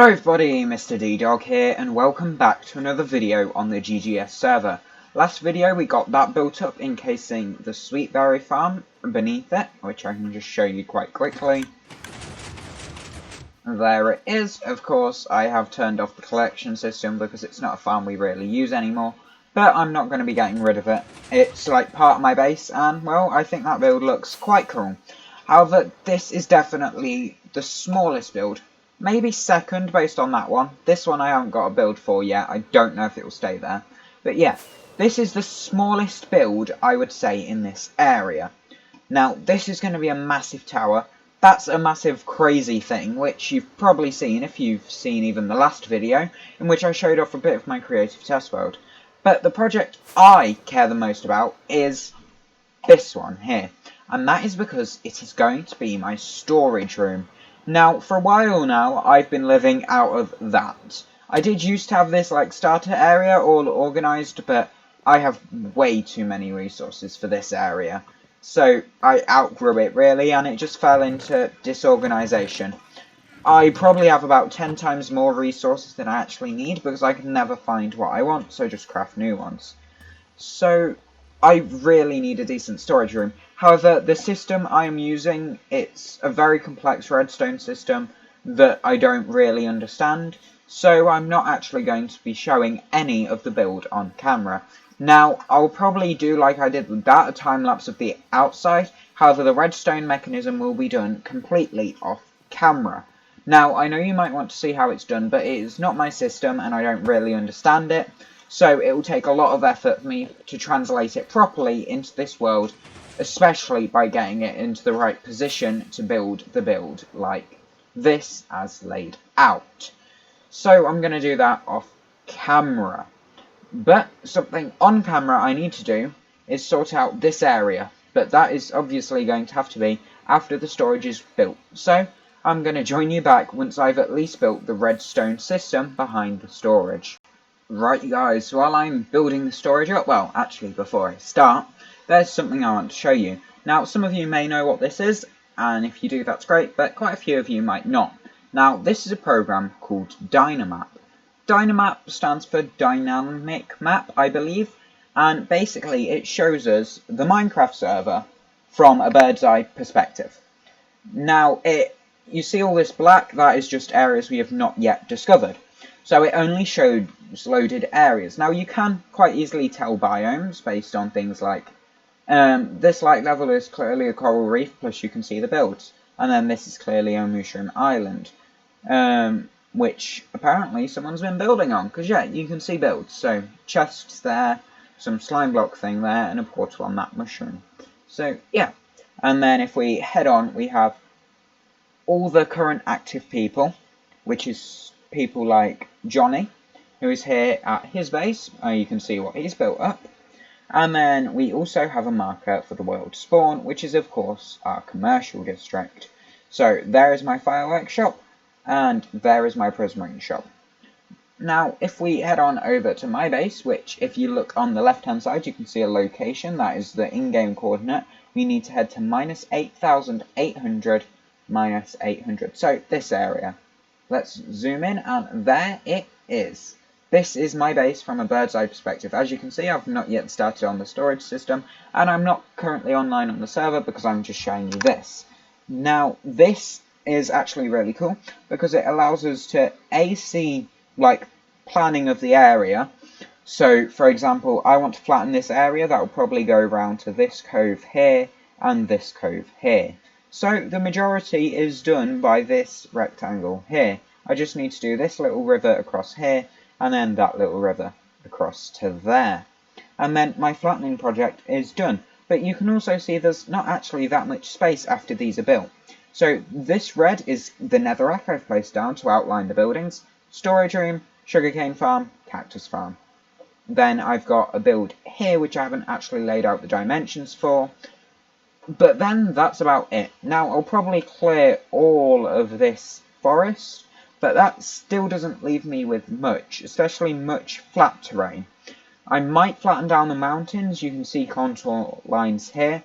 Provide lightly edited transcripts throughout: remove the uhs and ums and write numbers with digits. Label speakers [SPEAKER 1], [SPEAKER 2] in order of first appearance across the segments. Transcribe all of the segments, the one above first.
[SPEAKER 1] Hello everybody, Mr. D-Dog here, and welcome back to another video on the GGS server. Last video we got that built up encasing the sweet berry farm beneath it, which I can just show you quite quickly. There it is. Of course, I have turned off the collection system because it's not a farm we really use anymore, but I'm not going to be getting rid of it. It's like part of my base, and well, I think that build looks quite cool. However, this is definitely the smallest build. Maybe second based on that one. This one I haven't got a build for yet. I don't know if it will stay there. But yeah, this is the smallest build I would say in this area. Now, this is going to be a massive tower. That's a massive crazy thing, which you've probably seen if you've seen even the last video, in which I showed off a bit of my creative test world. But the project I care the most about is this one here. And that is because it is going to be my storage room. Now, for a while now, I've been living out of that. I did used to have this, like, starter area all organised, but I have way too many resources for this area. So, I outgrew it, really, and it just fell into disorganisation. I probably have about 10 times more resources than I actually need, because I can never find what I want, so just craft new ones. So, I really need a decent storage room. However, the system I am using, it's a very complex redstone system that I don't really understand, so I'm not actually going to be showing any of the build on camera. Now, I'll probably do like I did with that, a time-lapse of the outside. However, the redstone mechanism will be done completely off camera. Now, I know you might want to see how it's done, but it is not my system and I don't really understand it. So it will take a lot of effort for me to translate it properly into this world, especially by getting it into the right position to build the build like this as laid out. So I'm going to do that off camera. But something on camera I need to do is sort out this area. But that is obviously going to have to be after the storage is built. So I'm going to join you back once I've at least built the redstone system behind the storage. Right guys, while I'm building the storage up, well actually before I start, there's something I want to show you. Now some of you may know what this is, and if you do that's great, but quite a few of you might not. Now this is a program called Dynamap. Dynamap stands for Dynamic Map, I believe, and basically it shows us the Minecraft server from a bird's eye perspective. Now you see all this black, that is just areas we have not yet discovered. So it only shows loaded areas. Now you can quite easily tell biomes based on things like this light level is clearly a coral reef, plus you can see the builds. And then this is clearly a mushroom island, which apparently someone's been building on, because yeah, you can see builds. So chests there, some slime block thing there, and a portal on that mushroom. So yeah, and then if we head on, we have all the current active people, which is people like Johnny, who is here at his base. You can see what he's built up. And then we also have a marker for the world spawn, which is of course our commercial district. So there is my fireworks shop, and there is my prismarine shop. Now if we head on over to my base, which if you look on the left hand side you can see a location, that is the in-game coordinate. We need to head to minus 8,800 minus 800, so this area. Let's zoom in, and there it is. This is my base from a bird's eye perspective. As you can see, I've not yet started on the storage system, and I'm not currently online on the server because I'm just showing you this. Now, this is actually really cool because it allows us to see like planning of the area. So, for example, I want to flatten this area. That will probably go around to this cove here and this cove here. So the majority is done by this rectangle here. I just need to do this little river across here, and then that little river across to there. And then my flattening project is done. But you can also see there's not actually that much space after these are built. So this red is the netherrack I've placed down to outline the buildings. Storage room, sugarcane farm, cactus farm. Then I've got a build here which I haven't actually laid out the dimensions for. But then that's about it. Now I'll probably clear all of this forest, but that still doesn't leave me with much, especially much flat terrain. I might flatten down the mountains. You can see contour lines here,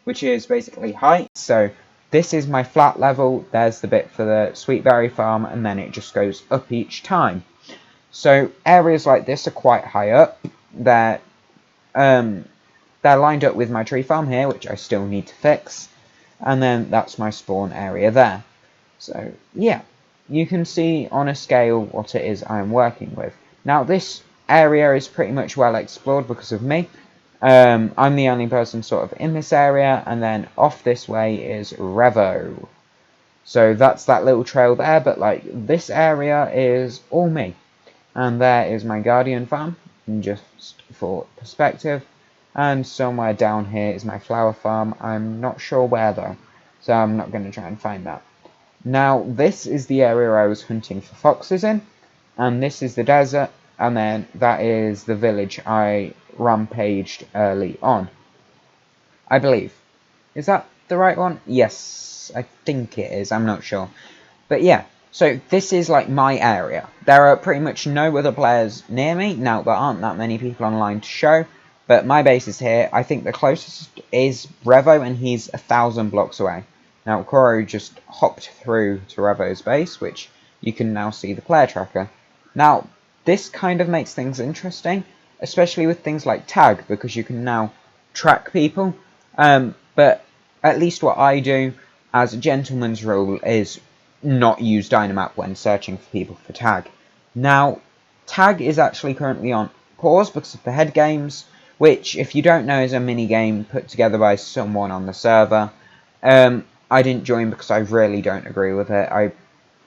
[SPEAKER 1] which is basically height. So this is my flat level, there's the bit for the sweet berry farm, and then it just goes up each time. So areas like this are quite high up. They're lined up with my tree farm here, which I still need to fix. And then that's my spawn area there. So yeah, you can see on a scale what it is I'm working with. Now this area is pretty much well explored because of me. I'm the only person sort of in this area, and then off this way is Revo. So that's that little trail there, but like this area is all me. And there is my Guardian farm, just for perspective. And somewhere down here is my flower farm. I'm not sure where though, so I'm not going to try and find that. Now this is the area I was hunting for foxes in, and this is the desert, and then that is the village I rampaged early on, I believe. Is that the right one? Yes, I think it is, I'm not sure. But yeah, so this is like my area. There are pretty much no other players near me. Now, there aren't that many people online to show, but my base is here. I think the closest is Revo, and he's 1,000 blocks away. Now, Koro just hopped through to Revo's base, which you can now see the player tracker. Now, this kind of makes things interesting, especially with things like tag, because you can now track people. But at least what I do as a gentleman's rule is not use Dynamap when searching for people for tag. Now, tag is actually currently on pause because of the head games, which, if you don't know, is a mini game put together by someone on the server. I didn't join because I really don't agree with it. I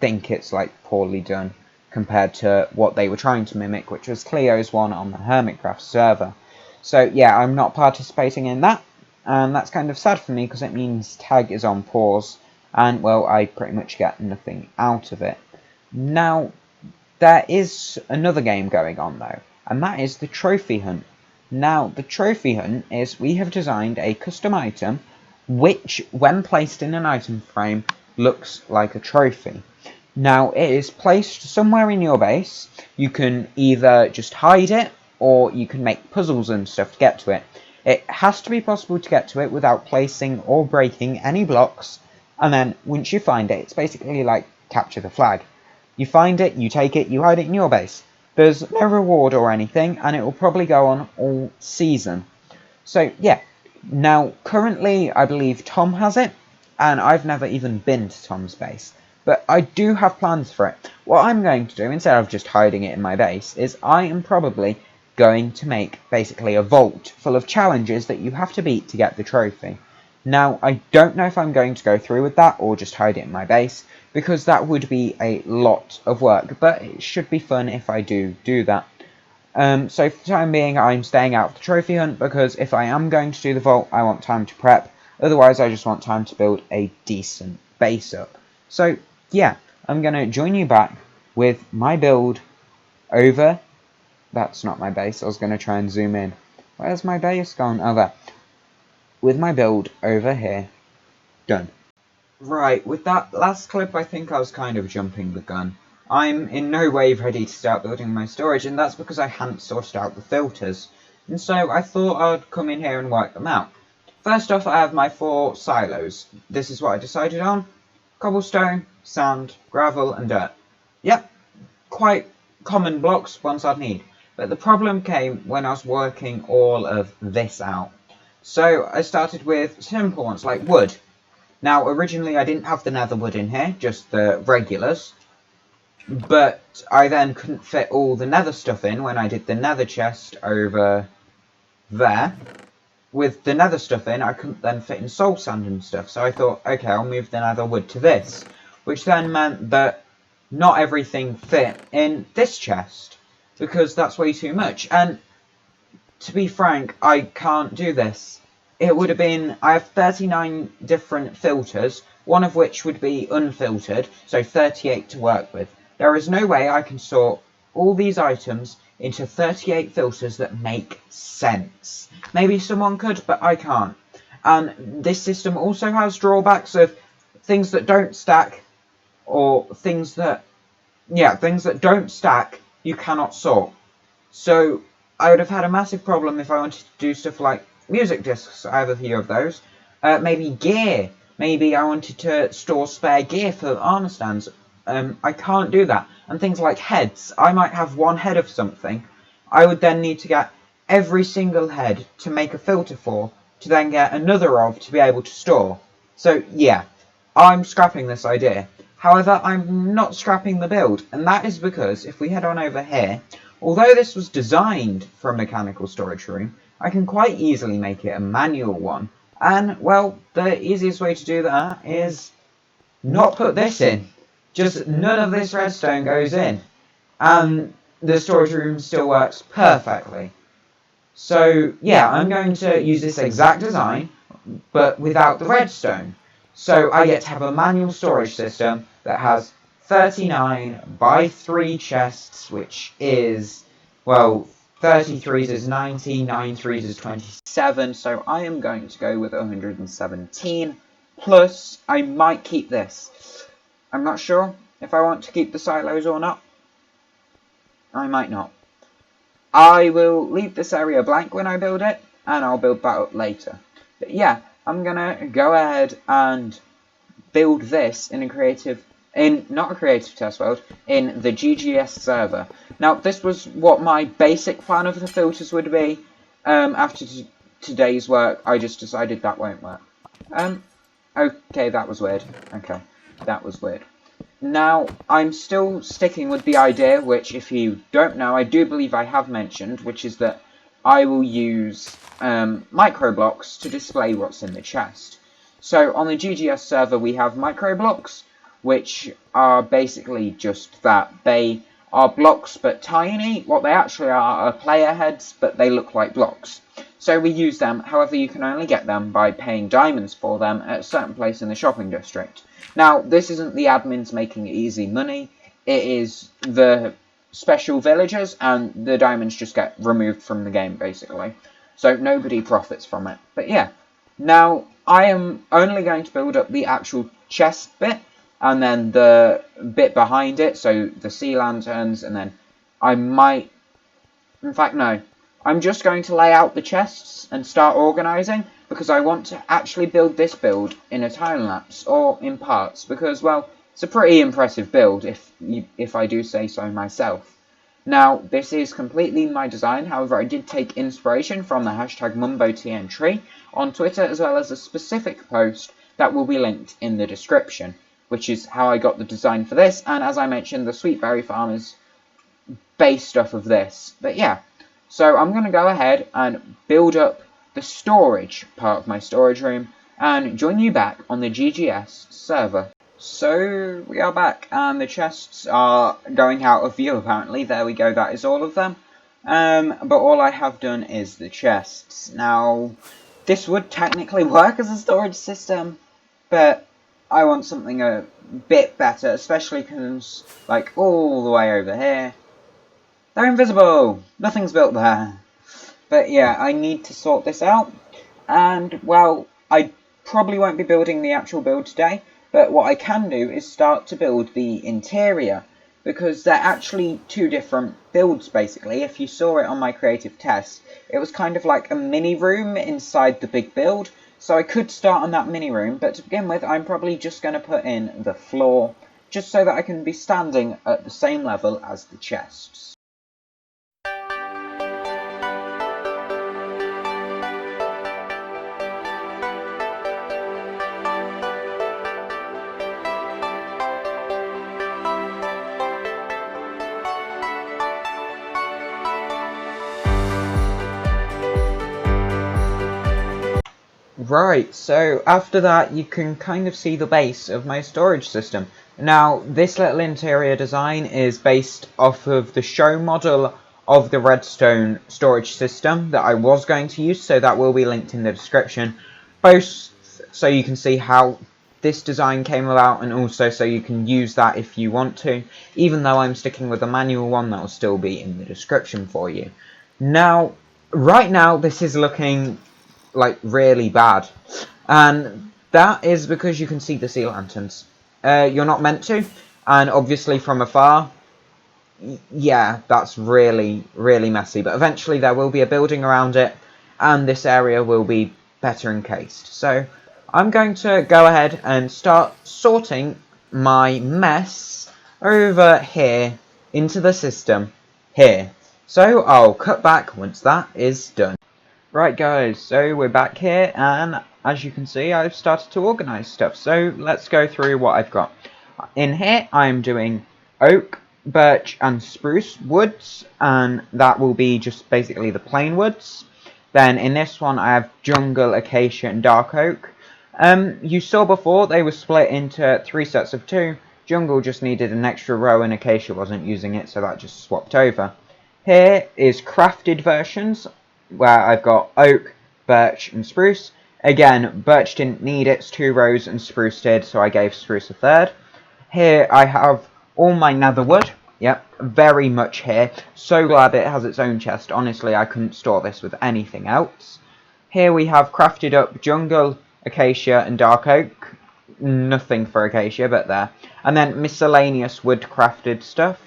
[SPEAKER 1] think it's like poorly done compared to what they were trying to mimic, which was Cleo's one on the Hermitcraft server. So yeah, I'm not participating in that, and that's kind of sad for me because it means tag is on pause, and well, I pretty much get nothing out of it. Now, there is another game going on though, and that is the trophy hunt. Now, the trophy hunt is we have designed a custom item which, when placed in an item frame, looks like a trophy. Now, it is placed somewhere in your base. You can either just hide it, or you can make puzzles and stuff to get to it. It has to be possible to get to it without placing or breaking any blocks, and then once you find it, it's basically like capture the flag. You find it, you take it, you hide it in your base. There's no reward or anything, and it will probably go on all season. So yeah, now currently I believe Tom has it, and I've never even been to Tom's base. But I do have plans for it. What I'm going to do, instead of just hiding it in my base, is I am probably going to make basically a vault full of challenges that you have to beat to get the trophy. Now, I don't know if I'm going to go through with that or just hide it in my base, because that would be a lot of work, but it should be fun if I do that. So for the time being, I'm staying out of the trophy hunt, because if I am going to do the vault, I want time to prep. Otherwise, I just want time to build a decent base up. So yeah, I'm going to join you back with my build over... That's not my base. I was going to try and zoom in. Where's my base gone? Oh, there. With my build over here. Done. Right, with that last clip, I think I was kind of jumping the gun. I'm in no way ready to start building my storage, and that's because I hadn't sorted out the filters. And so I thought I'd come in here and work them out. First off, I have my 4 silos. This is what I decided on. Cobblestone, sand, gravel, and dirt. Yep, quite common blocks, ones I'd need. But the problem came when I was working all of this out. So I started with simple ones like wood. Now, originally I didn't have the nether wood in here, just the regulars. But I then couldn't fit all the nether stuff in when I did the nether chest over there. With the nether stuff in, I couldn't then fit in soul sand and stuff. So I thought, okay, I'll move the nether wood to this. Which then meant that not everything fit in this chest, because that's way too much. And to be frank, I can't do this. It would have been, I have 39 different filters, one of which would be unfiltered, so 38 to work with. There is no way I can sort all these items into 38 filters that make sense. Maybe someone could, but I can't. And this system also has drawbacks of things that don't stack, or things that don't stack, you cannot sort. So I would have had a massive problem if I wanted to do stuff like music discs. I have a few of those. Maybe gear. Maybe I wanted to store spare gear for armor stands. I can't do that. And things like heads. I might have one head of something. I would then need to get every single head to make a filter for, to then get another of to be able to store. So yeah, I'm scrapping this idea. However, I'm not scrapping the build, and that is because if we head on over here, although this was designed for a mechanical storage room, I can quite easily make it a manual one. And, well, the easiest way to do that is not put this in. Just none of this redstone goes in. And the storage room still works perfectly. So, yeah, I'm going to use this exact design, but without the redstone. So I get to have a manual storage system that has 39 by 3 chests, which is, well, 33s is 90, 93s is 27, so I am going to go with 117, plus I might keep this. I'm not sure if I want to keep the silos or not. I might not. I will leave this area blank when I build it, and I'll build that up later. But yeah, I'm gonna go ahead and build this in not a creative test world, in the GGS server. Now, this was what my basic plan of the filters would be. After today's work, I just decided that won't work. Okay, that was weird. Okay, that was weird. Now, I'm still sticking with the idea, which, if you don't know, I do believe I have mentioned, which is that I will use microblocks to display what's in the chest. So, on the GGS server, we have microblocks, which are basically just that. They are blocks, but tiny. What they actually are player heads, but they look like blocks. So we use them, however you can only get them by paying diamonds for them at a certain place in the shopping district. Now, this isn't the admins making easy money, it is the special villagers, and the diamonds just get removed from the game, basically. So nobody profits from it. But yeah, now I am only going to build up the actual chest bit, and then the bit behind it, so the sea lanterns, and then I might... In fact, no. I'm just going to lay out the chests and start organising, because I want to actually build this build in a time lapse, or in parts, because, well, it's a pretty impressive build, if I do say so myself. Now, this is completely my design, however I did take inspiration from the hashtag MumboTNtree on Twitter, as well as a specific post that will be linked in the description, which is how I got the design for this, and as I mentioned, the Sweet Berry Farm is based off of this. But yeah, so I'm going to go ahead and build up the storage part of my storage room, and join you back on the GGS server. So, we are back, and the chests are going out of view, apparently. There we go, that is all of them. But all I have done is the chests. Now, this would technically work as a storage system, but I want something a bit better, especially because, like, all the way over here, they're invisible! Nothing's built there. But yeah, I need to sort this out, and, well, I probably won't be building the actual build today, but what I can do is start to build the interior, because they're actually two different builds, basically. If you saw it on my creative test, it was kind of like a mini room inside the big build, so I could start on that mini room, but to begin with, I'm probably just going to put in the floor, just so that I can be standing at the same level as the chests. Right, so after that you can kind of see the base of my storage system. Now, this little interior design is based off of the show model of the redstone storage system that I was going to use, so that will be linked in the description, both so you can see how this design came about, and also so you can use that if you want to. Even though I'm sticking with the manual one, that will still be in the description for you. Now, right now, this is looking like really bad, and that is because you can see the sea lanterns. You're not meant to, and obviously from afar, yeah, that's really messy, but eventually there will be a building around it, and this area will be better encased. So I'm going to go ahead and start sorting my mess over here into the system here. So I'll cut back once that is done. Right guys, so we're back here, and as you can see I've started to organise stuff, so let's go through what I've got. In here I'm doing oak, birch and spruce woods, and that will be just basically the plain woods. Then in this one I have jungle, acacia and dark oak. You saw before they were split into 3 sets of 2. Jungle just needed an extra row and acacia wasn't using it, so that just swapped over. Here is crafted versions, where I've got oak, birch and spruce. Again, birch didn't need its 2 rows and spruce did, so I gave spruce a third. Here I have all my nether wood. Yep, very much here. So glad it has its own chest. Honestly, I couldn't store this with anything else. Here we have crafted up jungle, acacia and dark oak. Nothing for acacia, but there. And then miscellaneous wood crafted stuff.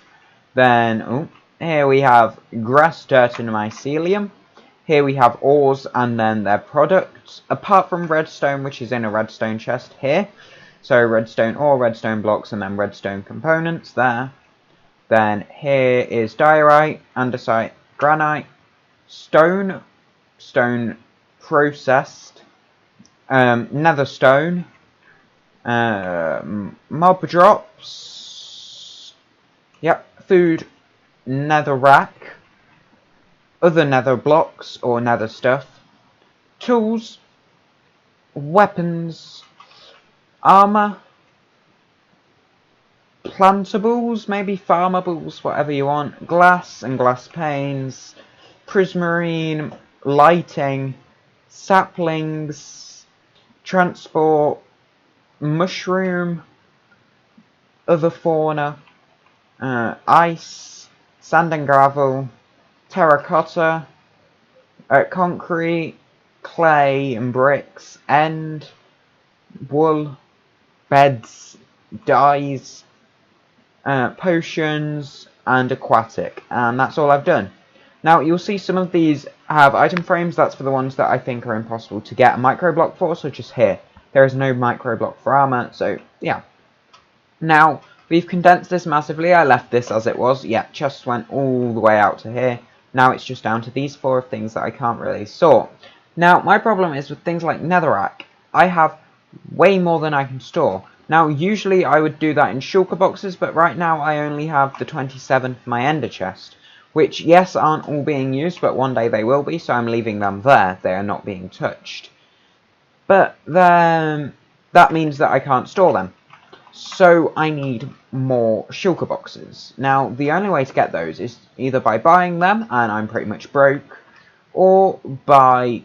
[SPEAKER 1] Then, here we have grass, dirt and mycelium. Here we have ores and then their products, apart from redstone, which is in a redstone chest here. So redstone ore, redstone blocks, and then redstone components there. Then here is diorite, andesite, granite, stone processed, nether stone, mob drops, yep, food, nether rack, other nether blocks or nether stuff, tools, weapons, armor, plantables, maybe farmables, whatever you want, glass and glass panes, prismarine, lighting, saplings, transport, mushroom, other fauna, ice, sand and gravel, terracotta, concrete, clay and bricks, end, wool, beds, dyes, potions, and aquatic, and that's all I've done. Now you'll see some of these have item frames. That's for the ones that I think are impossible to get a micro block for, such as here. There is no micro block for armor, so yeah. Now we've condensed this massively. I left this as it was. Yeah, chests went all the way out to here. Now it's just down to these 4 things that I can't really sort. Now my problem is with things like netherrack. I have way more than I can store. Now usually I would do that in shulker boxes, but right now I only have the 27 for my ender chest, which yes aren't all being used, but one day they will be, so I'm leaving them there. They are not being touched. But then that means that I can't store them. So I need more shulker boxes. Now the only way to get those is either by buying them, and I'm pretty much broke, or by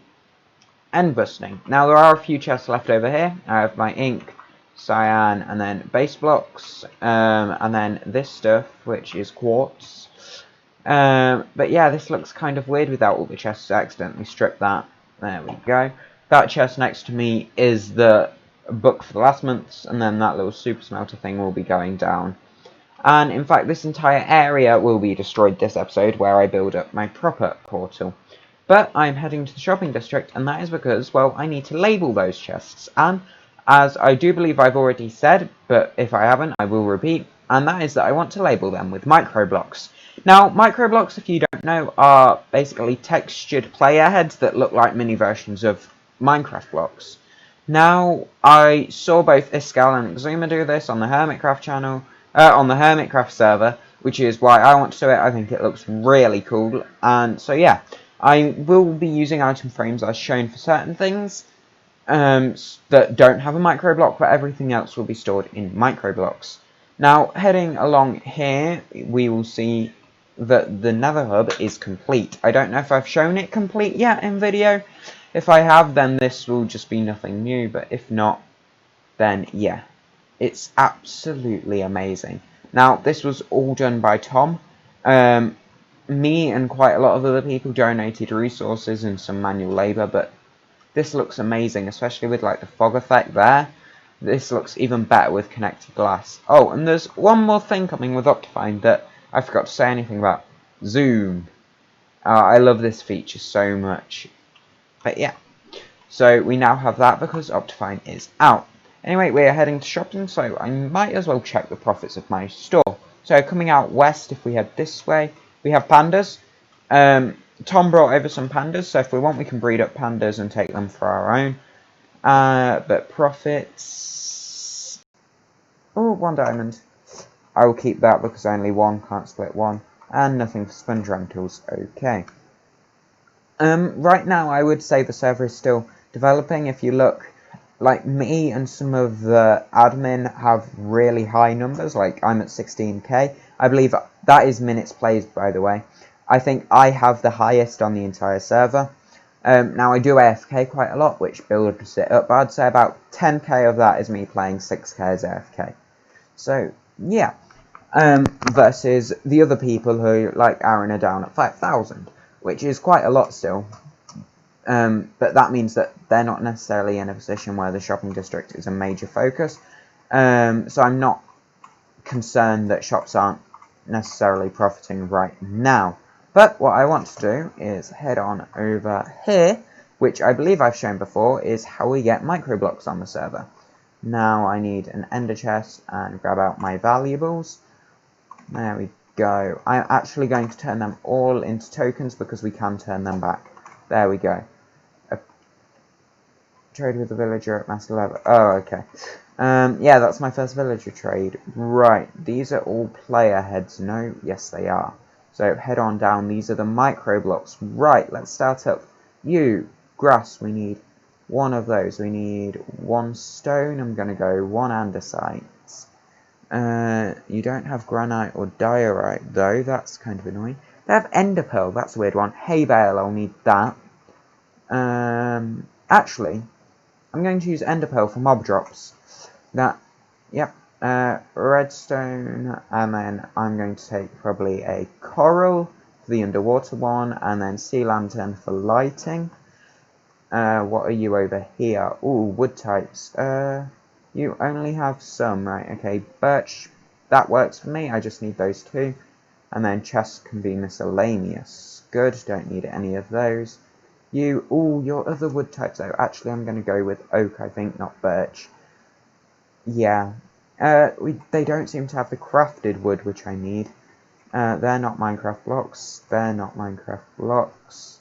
[SPEAKER 1] end busting. Now there are a few chests left over here. I have my ink, cyan, and then base blocks, and then this stuff, which is quartz. But yeah, this looks kind of weird without all the chests. I accidentally stripped that. There we go. That chest next to me is the book for the last months, and then that little super smelter thing will be going down. And in fact, this entire area will be destroyed this episode, where I build up my proper portal. But I'm heading to the shopping district, and that is because, well, I need to label those chests. And as I do believe I've already said, but if I haven't, I will repeat, and that is that I want to label them with microblocks. Now, microblocks, if you don't know, are basically textured player heads that look like mini versions of Minecraft blocks. Now, I saw both Iskal and Xuma do this on the Hermitcraft channel, on the Hermitcraft server, which is why I want to do it. I think it looks really cool, and so yeah, I will be using item frames as shown for certain things that don't have a microblock, but everything else will be stored in microblocks. Now, heading along here, we will see that the nether hub is complete. I don't know if I've shown it complete yet in video. If I have, then this will just be nothing new, but if not, then yeah. It's absolutely amazing. Now, this was all done by Tom. Me and quite a lot of other people donated resources and some manual labour, but this looks amazing, especially with like the fog effect there. This looks even better with connected glass. Oh, and there's one more thing coming with Optifine that I forgot to say anything about. Zoom. I love this feature so much. But yeah. So we now have that because Optifine is out. Anyway, we're heading to shopping, so I might as well check the profits of my store. So coming out west, if we head this way, we have pandas. Tom brought over some pandas, so if we want, we can breed up pandas and take them for our own. But profits... Oh, 1 diamond. I will keep that because only 1, can't split 1. And nothing for sponge rentals, okay. Right now, I would say the server is still developing. If you look, like me and some of the admin have really high numbers, like I'm at 16k. I believe that is minutes played, by the way. I think I have the highest on the entire server. Now I do AFK quite a lot, which builds it up, but I'd say about 10k of that is me playing 6k as AFK. So, yeah. Versus the other people who, like Aaron, are down at 5,000, which is quite a lot still. But that means that they're not necessarily in a position where the shopping district is a major focus. So I'm not concerned that shops aren't necessarily profiting right now. But what I want to do is head on over here, which I believe I've shown before, is how we get microblocks on the server. Now I need an ender chest and grab out my valuables. There we go. I'm actually going to turn them all into tokens because we can turn them back. There we go. Trade with the villager at master level. Oh, okay. Yeah, that's my first villager trade. Right, these are all player heads. No, yes they are. So head on down. These are the micro blocks. Right, let's start up. You, grass, we need 1 of those. We need 1 stone. I'm going to go 1 andesite. You don't have granite or diorite though. That's kind of annoying. They have ender pearl. That's a weird one. Hay bale. I'll need that. Actually, I'm going to use ender pearl for mob drops. Yep. Redstone, and then I'm going to take probably a coral for the underwater one, and then sea lantern for lighting. What are you over here? Ooh, wood types. You only have some, right? Okay, birch. That works for me. I just need those 2. And then chests can be miscellaneous. Good, don't need any of those. Ooh, your other wood types though. Actually, I'm going to go with oak, I think, not birch. Yeah. They don't seem to have the crafted wood, which I need. They're not Minecraft blocks. They're not Minecraft blocks.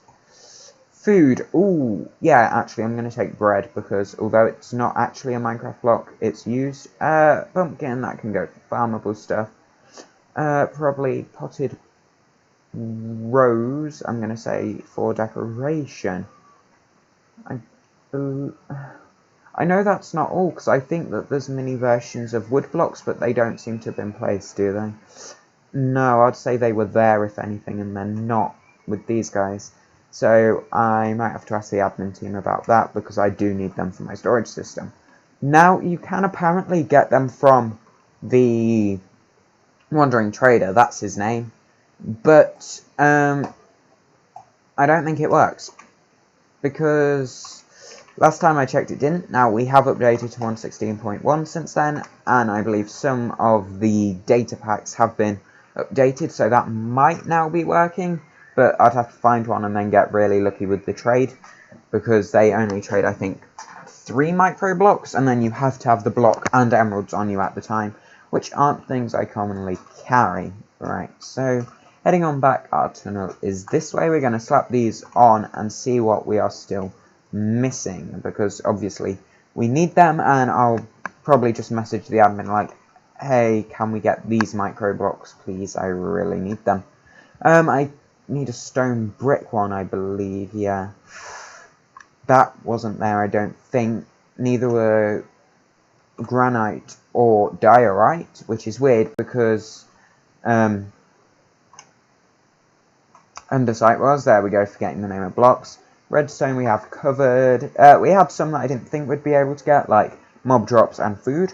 [SPEAKER 1] Food. Ooh, yeah, actually, I'm going to take bread because although it's not actually a Minecraft block, it's used. Pumpkin, that can go for farmable stuff. Probably potted rose, I'm going to say, for decoration. I know that's not all, because I think that there's mini versions of wood blocks, but they don't seem to have been placed, do they? No, I'd say they were there, if anything, and they're not with these guys. So I might have to ask the admin team about that, because I do need them for my storage system. Now, you can apparently get them from the Wandering Trader, that's his name. But I don't think it works, because last time I checked it didn't. Now we have updated to 1.16.1 since then, and I believe some of the data packs have been updated, so that might now be working, but I'd have to find one and then get really lucky with the trade, because they only trade, I think, 3 micro blocks, and then you have to have the block and emeralds on you at the time, which aren't things I commonly carry. Right, so heading on back, our tunnel is this way. We're going to slap these on and see what we are still missing, because obviously we need them, and I'll probably just message the admin like, hey, can we get these micro blocks, please? I really need them. I need a stone brick one, I believe, yeah. That wasn't there, I don't think. Neither were granite or diorite, which is weird because andesite was. There we go, forgetting the name of blocks. Redstone we have covered. We had some that I didn't think we'd be able to get, like mob drops and food.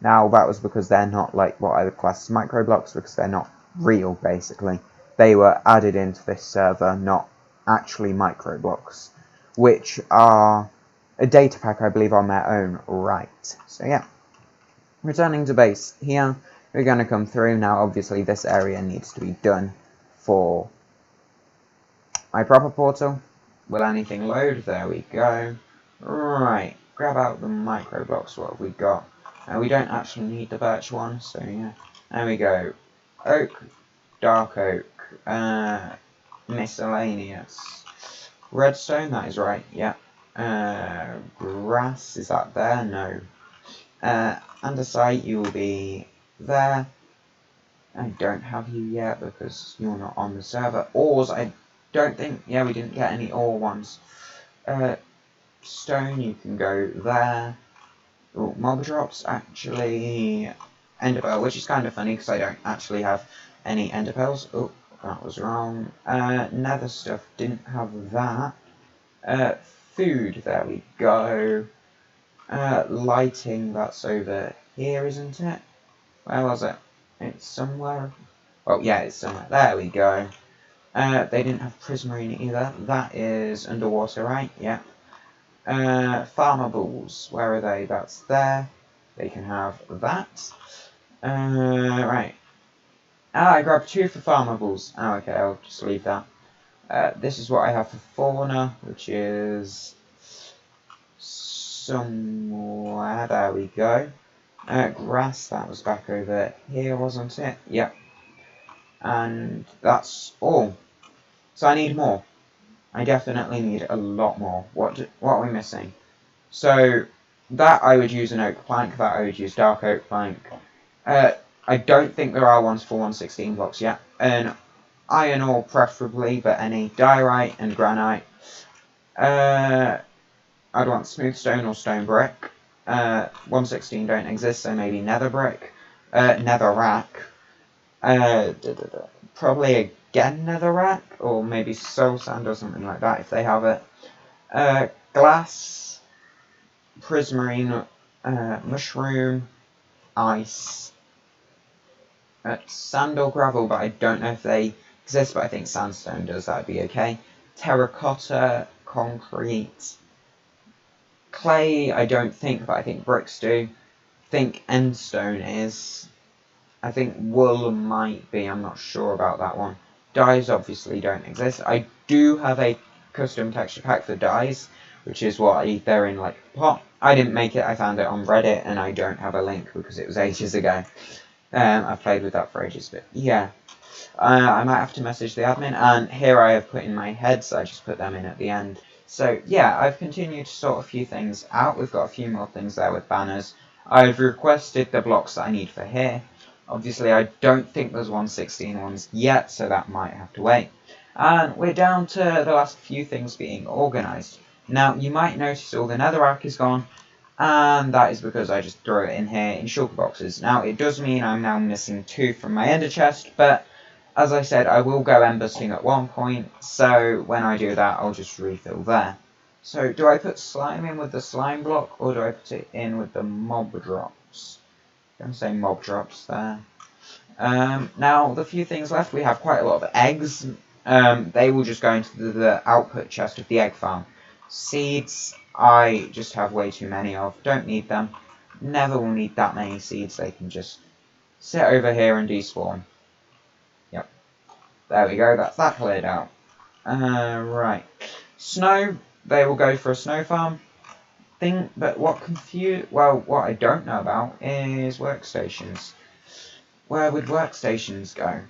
[SPEAKER 1] Now that was because they're not like what I would class as micro blocks, because they're not real, basically. They were added into this server, not actually micro blocks, which are a data pack, I believe, on their own right. So yeah, returning to base here, we're going to come through. Now obviously this area needs to be done for my proper portal. Will anything load? There we go. Right, grab out the micro blocks. What have we got? We don't actually need the birch one, so yeah. There we go. Oak, dark oak, miscellaneous. Redstone, that is right, yeah. Grass, is that there? No. Andesite, you will be there. I don't have you yet because you're not on the server. Ores, I don't think, yeah, we didn't get any ore ones. Stone, you can go there. Oh, mob drops, actually, ender pearl, which is kind of funny because I don't actually have any ender pearls. Oh, that was wrong. Nether stuff, didn't have that. Food, there we go. Lighting, that's over here, isn't it? Where was it? It's somewhere. Oh, yeah, it's somewhere. There we go. They didn't have prismarine either. That is underwater, right? Yeah. Farmables, where are they? That's there. They can have that. Right. I grabbed 2 for farmables. Oh, okay, I'll just leave that. This is what I have for fauna, which is somewhere. There we go. Grass, that was back over here, wasn't it? Yep. And that's all. So I need more. I definitely need a lot more. What are we missing? So that I would use an oak plank. That I would use dark oak plank. I don't think there are ones for 116 blocks yet. An iron ore preferably, but any diorite and granite. I'd want smooth stone or stone brick. 116 don't exist, so maybe nether brick. Nether rack. Probably again nether rack, or maybe soul sand or something like that if they have it. Glass, prismarine, mushroom, ice, sand or gravel, but I don't know if they exist, but I think sandstone does, that'd be okay. Terracotta, concrete, clay, I don't think, but I think bricks do. I think endstone is. I think wool might be, I'm not sure about that one. Dyes obviously don't exist. I do have a custom texture pack for dyes, which is what they're in like a pot. I didn't make it, I found it on Reddit, and I don't have a link because it was ages ago. I've played with that for ages, but yeah. I might have to message the admin, and here I have put in my heads, I just put them in at the end. So yeah, I've continued to sort a few things out. We've got a few more things there with banners. I've requested the blocks that I need for here. Obviously, I don't think there's 116 ones yet, so that might have to wait. And we're down to the last few things being organised. Now, you might notice all the netherrack is gone, and that is because I just throw it in here in shulker boxes. Now, it does mean I'm now missing 2 from my ender chest, but as I said, I will go embusting at one point, so when I do that, I'll just refill there. So, do I put slime in with the slime block, or do I put it in with the mob drops? I'm going to say mob drops there. Now, the few things left, we have quite a lot of eggs. They will just go into the output chest of the egg farm. Seeds, I just have way too many of. Don't need them. Never will need that many seeds. They can just sit over here and despawn. Yep. There we go. That's that cleared out. Right. Snow, they will go for a snow farm. But what I don't know about is workstations. Where would workstations go?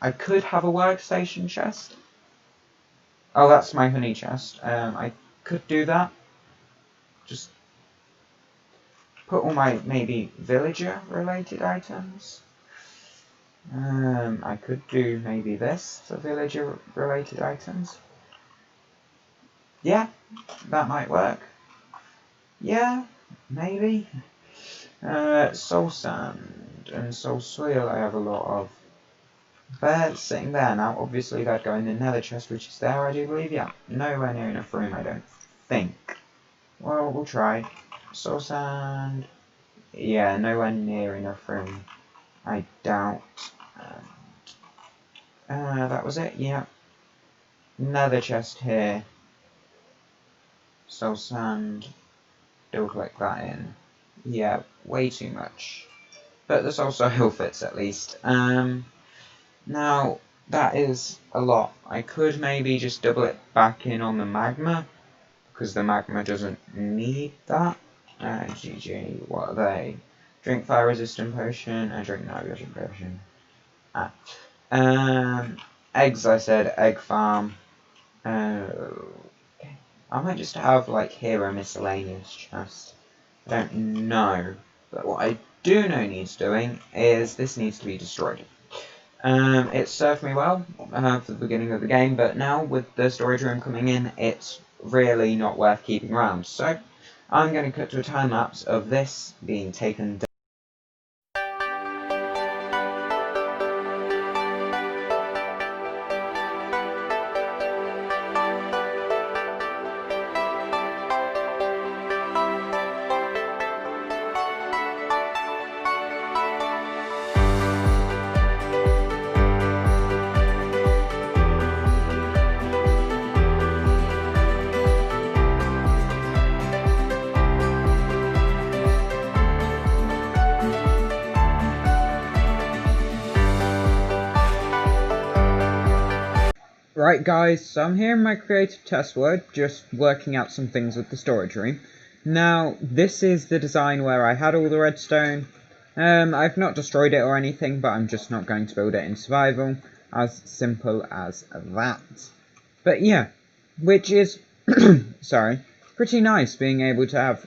[SPEAKER 1] I could have a workstation chest. Oh, that's my honey chest. I could do that. Just put all my maybe villager related items. I could do maybe this for villager related items. Yeah, that might work. Yeah, maybe. Soul sand and soul soil I have a lot of. They're sitting there now. Obviously they'd go in the nether chest, which is there, I do believe. Yeah, nowhere near enough room, I don't think. Well, we'll try. Soul sand. Yeah, nowhere near enough room, I doubt. That was it, yeah. Nether chest here. Soul sand. Double click that in. Yeah, way too much. But this also hill fits at least. Now, that is a lot. I could maybe just double it back in on the magma, because the magma doesn't need that. GG, what are they? Drink fire resistant potion, and drink night vision potion. Eggs, I said, egg farm. I might just have like hero miscellaneous chest. I don't know. But what I do know needs doing is this needs to be destroyed. It served me well for the beginning of the game, but now with the storage room coming in, it's really not worth keeping around. So I'm going to cut to a time lapse of this being taken down. Right guys, so I'm here in my creative test word, just working out some things with the storage room. Now, this is the design where I had all the redstone. I've not destroyed it or anything, but I'm just not going to build it in survival. As simple as that. But yeah, which is, sorry, pretty nice being able to have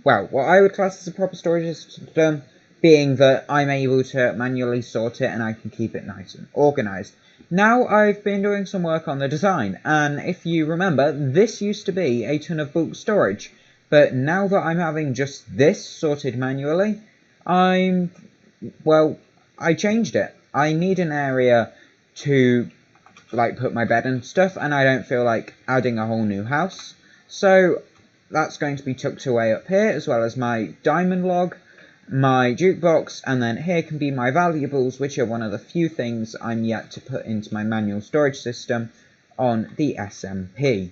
[SPEAKER 1] well, what I would class as a proper storage system, being that I'm able to manually sort it and I can keep it nice and organised. Now I've been doing some work on the design, and if you remember, this used to be a ton of bulk storage, but now that I'm having just this sorted manually, I changed it. I need an area to like put my bed and stuff, and I don't feel like adding a whole new house, so that's going to be tucked away up here, as well as my diamond log, my jukebox, and then here can be my valuables, which are one of the few things I'm yet to put into my manual storage system on the SMP.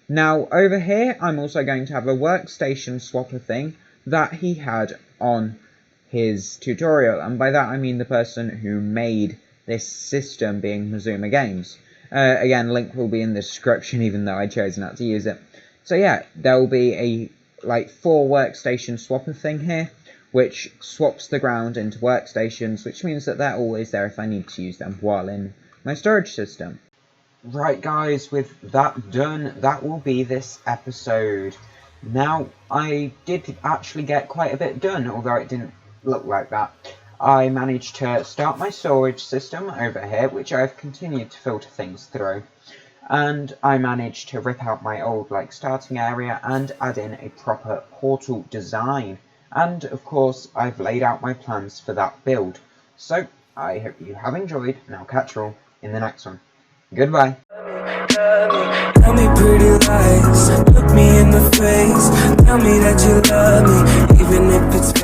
[SPEAKER 1] Now over here I'm also going to have a workstation swapper thing that he had on his tutorial, and by that I mean the person who made this system, being Mazuma Games. Again, link will be in the description even though I chose not to use it. So yeah, there will be a like 4 workstation swapper thing here, which swaps the ground into workstations, which means that they're always there if I need to use them while in my storage system. Right guys, with that done, that will be this episode. Now, I did actually get quite a bit done, although it didn't look like that. I managed to start my storage system over here, which I've continued to filter things through. And I managed to rip out my old starting area and add in a proper portal design. And of course, I've laid out my plans for that build. So, I hope you have enjoyed, and I'll catch you all in the next one. Goodbye. Tell me pretty lies, look me in the face, tell me that you love me, even if it's